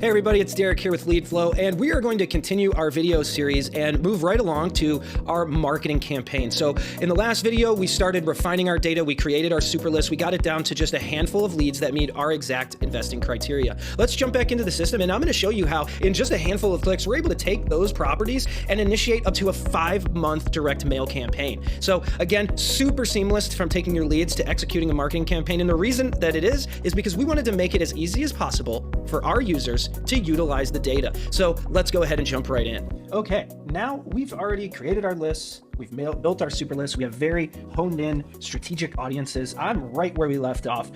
Hey everybody, it's Derek here with Leadflow, and we are going to continue our video series and move right along to our marketing campaign. So in the last video, we started refining our data, we created our super list, we got it down to just a handful of leads that meet our exact investing criteria. Let's jump back into the system, and I'm gonna show you how in just a handful of clicks, we're able to take those properties and initiate up to a 5-month direct mail campaign. So again, super seamless from taking your leads to executing a marketing campaign. And the reason that it is because we wanted to make it as easy as possible for our users to utilize the data. So let's go ahead and jump right in. Okay, now we've already created our lists. We've built our super list. We have very honed in strategic audiences. I'm right where we left off,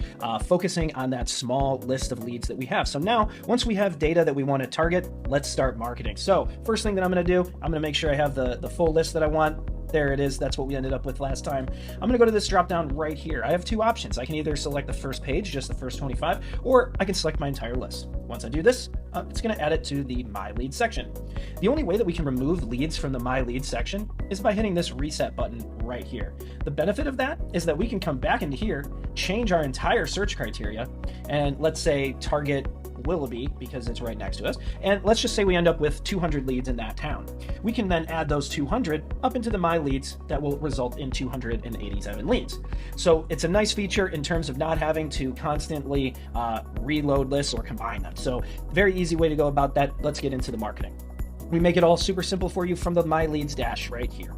focusing on that small list of leads that we have. So now, once we have data that we want to target, let's start marketing. So first thing that I'm going to do, I'm going to make sure I have the full list that I want. There it is. That's what we ended up with last time. I'm going to go to this drop down right here. I have two options. I can either select the first page, just the first 25, or I can select my entire list. Once I do this, it's going to add it to the My Lead section. The only way that we can remove leads from the My Lead section is by hitting this reset button right here. The benefit of that is that we can come back into here, change our entire search criteria, and let's say target Willoughby because it's right next to us. And let's just say we end up with 200 leads in that town. We can then add those 200 up into the My Leads that will result in 287 leads. So it's a nice feature in terms of not having to constantly reload lists or combine them. So very easy way to go about that. Let's get into the marketing. We make it all super simple for you from the My Leads dash right here.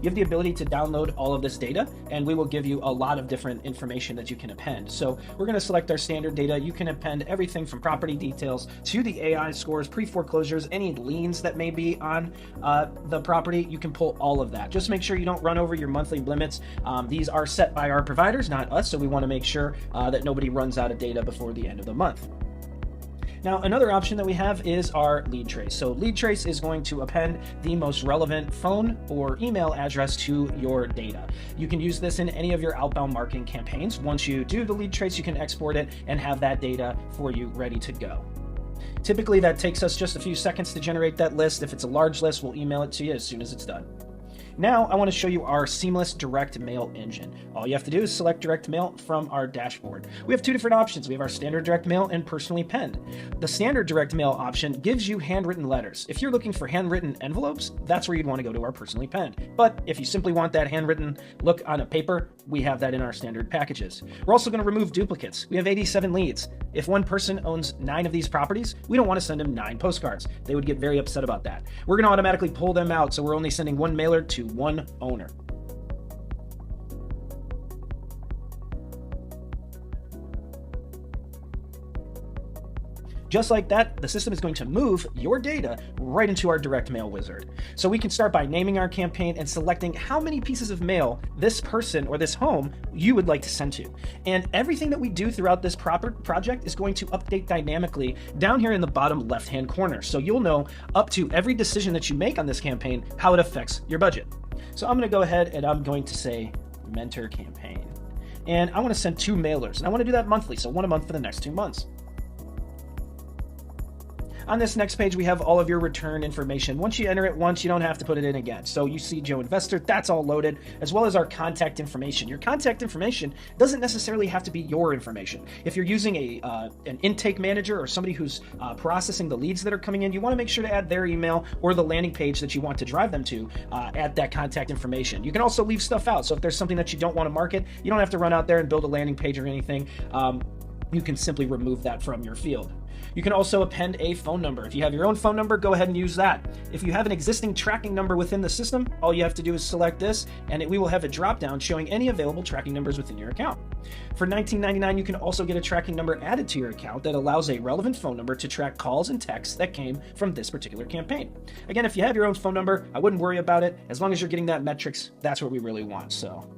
You have the ability to download all of this data, and we will give you a lot of different information that you can append. So we're going to select our standard data. You can append everything from property details to the AI scores, pre-foreclosures, any liens that may be on the property. You can pull all of that. Just make sure you don't run over your monthly limits. These are set by our providers, not us, so we want to make sure that nobody runs out of data before the end of the month. Now, another option that we have is our lead trace. So lead trace is going to append the most relevant phone or email address to your data. You can use this in any of your outbound marketing campaigns. Once you do the lead trace, you can export it and have that data for you ready to go. Typically, that takes us just a few seconds to generate that list. If it's a large list, we'll email it to you as soon as it's done. Now, I want to show you our seamless direct mail engine. All you have to do is select direct mail from our dashboard. We have two different options. We have our standard direct mail and personally penned. The standard direct mail option gives you handwritten letters. If you're looking for handwritten envelopes, that's where you'd want to go to our personally penned. But if you simply want that handwritten look on a paper, we have that in our standard packages. We're also going to remove duplicates. We have 87 leads. If one person owns 9 of these properties, we don't want to send them 9 postcards. They would get very upset about that. We're going to automatically pull them out, so we're only sending one mailer to one owner. Just like that, the system is going to move your data right into our direct mail wizard. So we can start by naming our campaign and selecting how many pieces of mail this person or this home you would like to send to. And everything that we do throughout this project is going to update dynamically down here in the bottom left-hand corner. So you'll know up to every decision that you make on this campaign, how it affects your budget. So I'm going to go ahead and I'm going to say mentor campaign. And I want to send 2 mailers, and I want to do that monthly. So 1 a month for the next 2 months. On this next page, we have all of your return information. Once you enter it once, you don't have to put it in again. So you see Joe Investor, that's all loaded, as well as our contact information. Your contact information doesn't necessarily have to be your information. If you're using an intake manager or somebody who's processing the leads that are coming in, you want to make sure to add their email or the landing page that you want to drive them to, add that contact information. You can also leave stuff out. So if there's something that you don't want to market, you don't have to run out there and build a landing page or anything. You can simply remove that from your field. You can also append a phone number. If you have your own phone number, go ahead and use that. If you have an existing tracking number within the system, all you have to do is select this, and we will have a drop-down showing any available tracking numbers within your account. For $19.99, you can also get a tracking number added to your account that allows a relevant phone number to track calls and texts that came from this particular campaign. Again, if you have your own phone number, I wouldn't worry about it. As long as you're getting that metrics, that's what we really want. So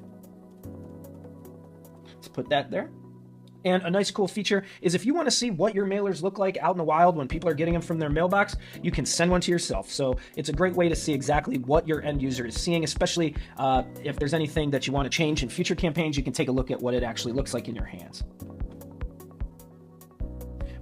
let's put that there. And a nice cool feature is if you want to see what your mailers look like out in the wild when people are getting them from their mailbox, you can send one to yourself. So it's a great way to see exactly what your end user is seeing, especially if there's anything that you want to change in future campaigns, you can take a look at what it actually looks like in your hands.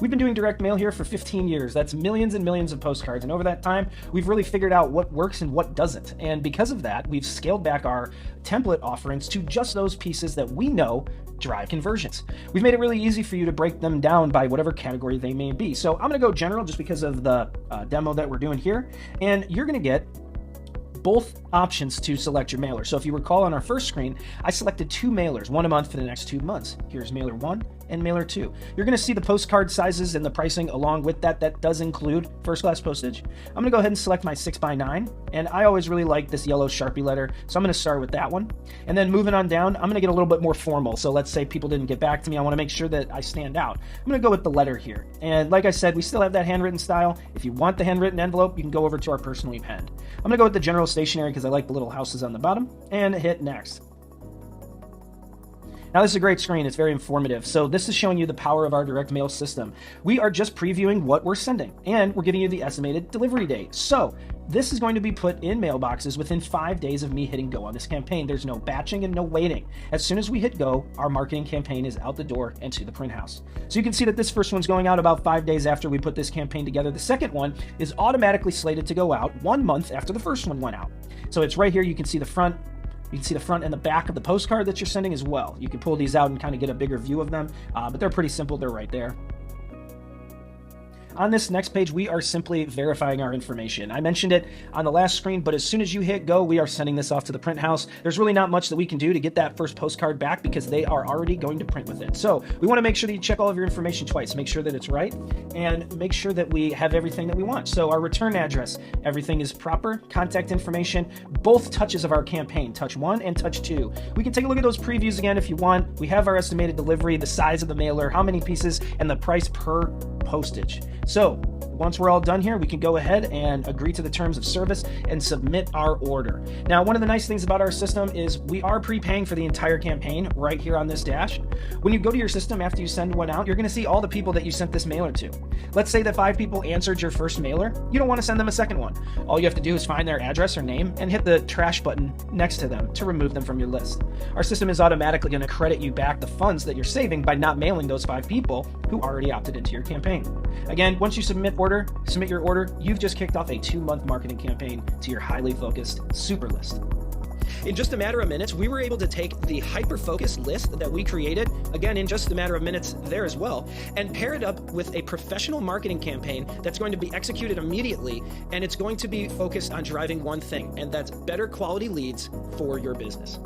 We've been doing direct mail here for 15 years. That's millions and millions of postcards. And over that time, we've really figured out what works and what doesn't. And because of that, we've scaled back our template offerings to just those pieces that we know drive conversions. We've made it really easy for you to break them down by whatever category they may be. So I'm going to go general just because of the demo that we're doing here. And you're going to get both options to select your mailer. So if you recall on our first screen, I selected 2 mailers, one a month for the next 2 months. Here's mailer 1 and mailer 2. You're going to see the postcard sizes and the pricing along with that. That does include first class postage. I'm going to go ahead and select my 6x9, and I always really like this yellow Sharpie letter, so I'm going to start with that one. And then moving on down, I'm going to get a little bit more formal. So let's say people didn't get back to me. I want to make sure that I stand out. I'm going to go with the letter here. And like I said, we still have that handwritten style. If you want the handwritten envelope, you can go over to our personally penned. I'm going to go with the general stationery because I like the little houses on the bottom, and hit next. Now this is a great screen, it's very informative. So this is showing you the power of our direct mail system. We are just previewing what we're sending, and we're giving you the estimated delivery date. So this is going to be put in mailboxes within 5 days of me hitting go on this campaign. There's no batching and no waiting. As soon as we hit go, our marketing campaign is out the door and to the print house. So you can see that this first one's going out about 5 days after we put this campaign together. The second one is automatically slated to go out 1 month after the first one went out. So it's right here, you can see the front. You can see the front and the back of the postcard that you're sending as well. You can pull these out and kind of get a bigger view of them, but they're pretty simple. They're right there. On this next page, we are simply verifying our information. I mentioned it on the last screen, but as soon as you hit go, we are sending this off to the print house. There's really not much that we can do to get that first postcard back because they are already going to print with it. So we want to make sure that you check all of your information twice, make sure that it's right, and make sure that we have everything that we want. So our return address, everything is proper, contact information, both touches of our campaign, touch 1 and touch 2. We can take a look at those previews again if you want. We have our estimated delivery, the size of the mailer, how many pieces, and the price per postage. So once we're all done here, we can go ahead and agree to the terms of service and submit our order. Now, one of the nice things about our system is we are prepaying for the entire campaign right here on this dash. When you go to your system after you send one out, you're going to see all the people that you sent this mailer to. Let's say that 5 people answered your first mailer. You don't want to send them a second one. All you have to do is find their address or name and hit the trash button next to them to remove them from your list. Our system is automatically going to credit you back the funds that you're saving by not mailing those 5 people who already opted into your campaign. Again, once you submit your order, you've just kicked off a 2-month marketing campaign to your highly focused super list. In just a matter of minutes, we were able to take the hyper-focused list that we created, again, in just a matter of minutes there as well, and pair it up with a professional marketing campaign that's going to be executed immediately, and it's going to be focused on driving one thing, and that's better quality leads for your business.